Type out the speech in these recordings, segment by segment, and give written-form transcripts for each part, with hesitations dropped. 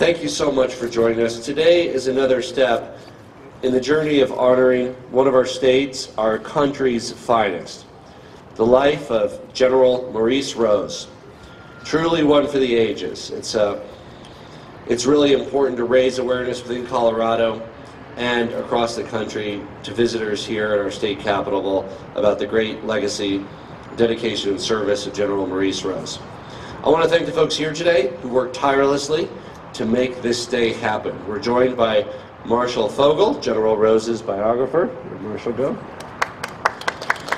Thank you so much for joining us. Today is another step in the journey of honoring one of our state's, our country's finest, the life of General Maurice Rose. Truly one for the ages. It's really important to raise awareness within Colorado and across the country to visitors here at our state capitol about the great legacy, dedication, and service of General Maurice Rose. I want to thank the folks here today who worked tirelessly to make this day happen. We're joined by Marshall Fogel, General Rose's biographer. Where'd Marshall go?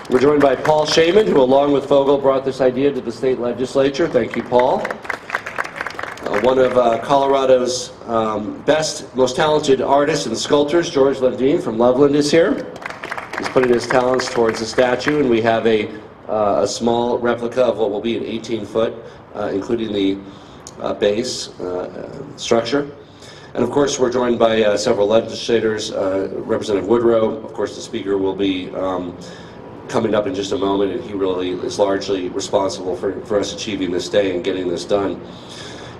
We're joined by Paul Shaman, who along with Fogel brought this idea to the state legislature. Thank you, Paul. One of Colorado's best, most talented artists and sculptors, George Lundeen from Loveland, is here. He's putting his talents towards the statue, and we have a small replica of what will be an 18-foot, including the base structure. And of course, we're joined by several legislators, Representative Woodrow. Of course, the speaker will be coming up in just a moment, and he really is largely responsible for us achieving this day and getting this done.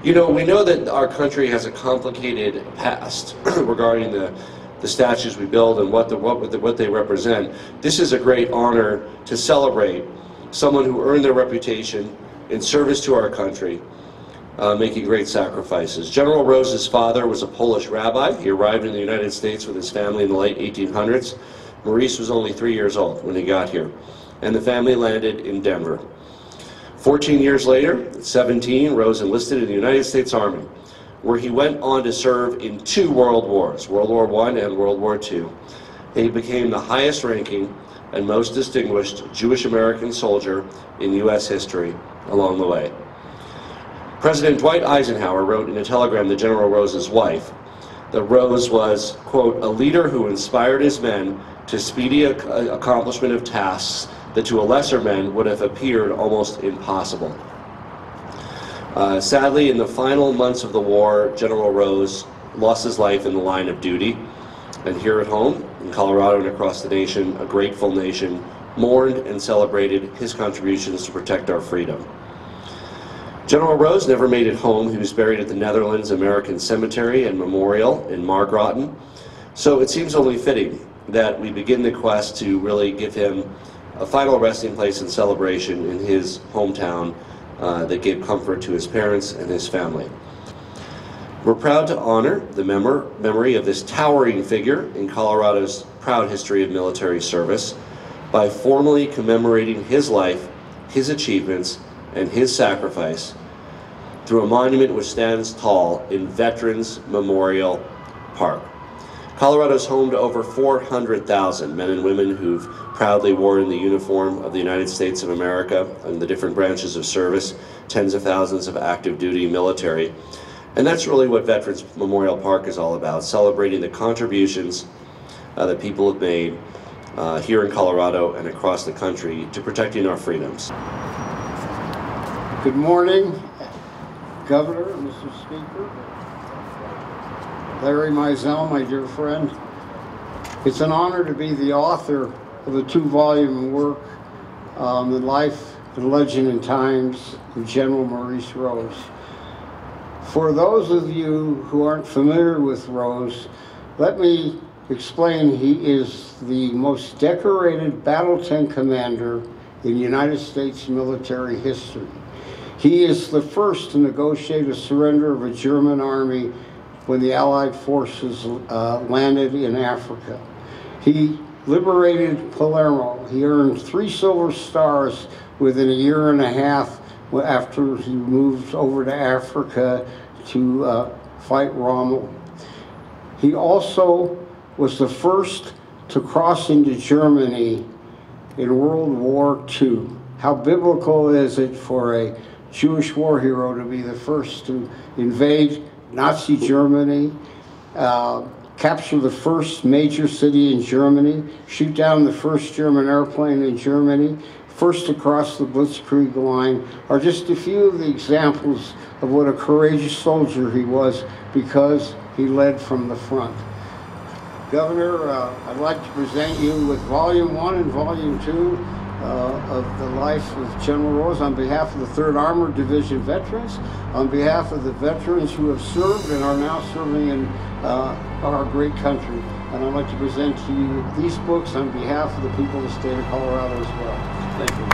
You know, we know that our country has a complicated past regarding the statues we build and what they represent. This is a great honor to celebrate someone who earned their reputation in service to our country, making great sacrifices. General Rose's father was a Polish rabbi. He arrived in the United States with his family in the late 1800s. Maurice was only 3 years old when he got here, and the family landed in Denver. 14 years later, at 17, Rose enlisted in the United States Army, where he went on to serve in 2 world wars, World War I and World War II. He became the highest ranking and most distinguished Jewish American soldier in U.S. history along the way. President Dwight Eisenhower wrote in a telegram to General Rose's wife that Rose was, quote, a leader who inspired his men to speedy accomplishment of tasks that to a lesser man would have appeared almost impossible. Sadly, in the final months of the war, General Rose lost his life in the line of duty. And here at home, in Colorado and across the nation, a grateful nation mourned and celebrated his contributions to protect our freedom. General Rose never made it home. He was buried at the Netherlands American Cemetery and Memorial in Margraten. So it seems only fitting that we begin the quest to really give him a final resting place and celebration in his hometown that gave comfort to his parents and his family. We're proud to honor the memory of this towering figure in Colorado's proud history of military service by formally commemorating his life, his achievements, and his sacrifice through a monument which stands tall in Veterans Memorial Park. Colorado's home to over 400,000 men and women who've proudly worn the uniform of the United States of America and the different branches of service, tens of thousands of active duty military. And that's really what Veterans Memorial Park is all about, celebrating the contributions that people have made here in Colorado and across the country to protecting our freedoms. Good morning, Governor, Mr. Speaker, Larry Mizell, my dear friend. It's an honor to be the author of a 2-volume work, The Life and Legend and Times of General Maurice Rose. For those of you who aren't familiar with Rose, let me explain he is the most decorated battle tank commander in United States military history. He is the first to negotiate a surrender of a German army when the Allied forces landed in Africa. He liberated Palermo. He earned 3 Silver Stars within a year and a half after he moved over to Africa to fight Rommel. He also was the first to cross into Germany in World War II. How biblical is it for a Jewish war hero to be the first to invade Nazi Germany, capture the first major city in Germany, shoot down the first German airplane in Germany, first to cross the Blitzkrieg line, are just a few of the examples of what a courageous soldier he was because he led from the front. Governor, I'd like to present you with Volume 1 and Volume 2 of the life of General Rose on behalf of the 3rd Armored Division veterans, on behalf of the veterans who have served and are now serving in our great country. And I'd like to present to you these books on behalf of the people of the state of Colorado as well. Thank you.